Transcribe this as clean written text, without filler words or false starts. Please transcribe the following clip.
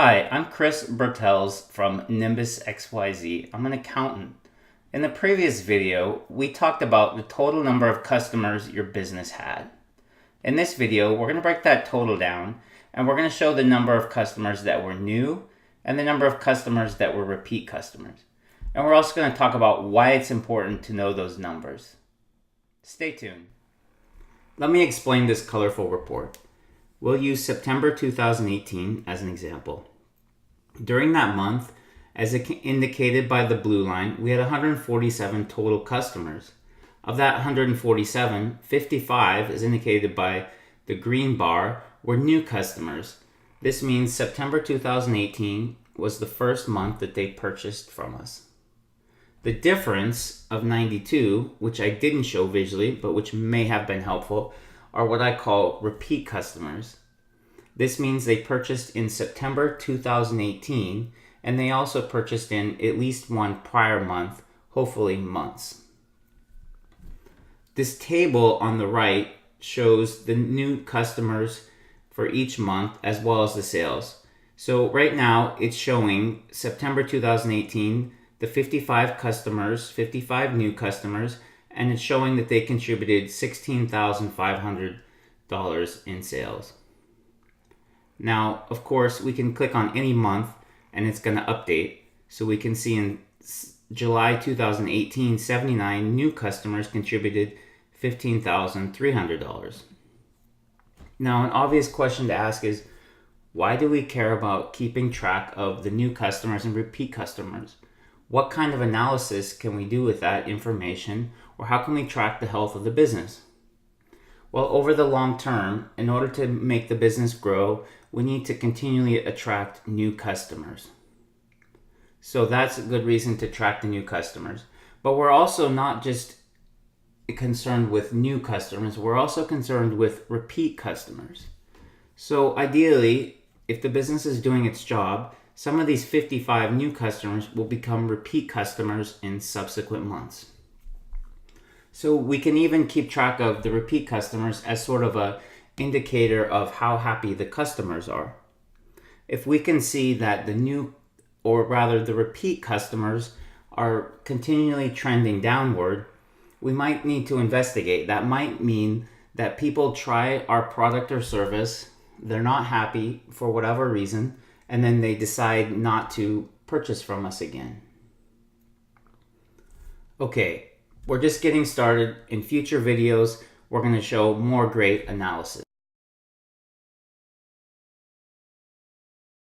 Hi, I'm Chris Bertels from Nimbus XYZ. I'm an accountant. In the previous video, we talked about the total number of customers your business had. In this video, we're going to break that total down, and we're going to show the number of customers that were new and the number of customers that were repeat customers. And we're also going to talk about why it's important to know those numbers. Stay tuned. Let me explain this colorful report. We'll use September 2018 as an example. During that month, as indicated by the blue line, we had 147 total customers. Of that 147, 55, as indicated by the green bar, were new customers. This means September 2018 was the first month that they purchased from us. The difference of 92, which I didn't show visually, but which may have been helpful, are what I call repeat customers. This means they purchased in September 2018, and they also purchased in at least one prior month, hopefully months. This table on the right shows the new customers for each month as well as the sales. So right now it's showing September 2018, the 55 customers, 55 new customers, and it's showing that they contributed $16,500 in sales. Now, of course, we can click on any month and it's going to update. So we can see in July 2018, 79 new customers contributed $15,300. Now, an obvious question to ask is, why do we care about keeping track of the new customers and repeat customers? What kind of analysis can we do with that information, or how can we track the health of the business? Well, over the long term, in order to make the business grow, we need to continually attract new customers. So that's a good reason to track the new customers. But we're also not just concerned with new customers, we're also concerned with repeat customers. So ideally, if the business is doing its job, some of these 55 new customers will become repeat customers in subsequent months. So we can even keep track of the repeat customers as sort of an indicator of how happy the customers are. If we can see that the repeat customers are continually trending downward, we might need to investigate. That might mean that people try our product or service, they're not happy for whatever reason, and then they decide not to purchase from us again. Okay, we're just getting started. In future videos, we're going to show more great analysis.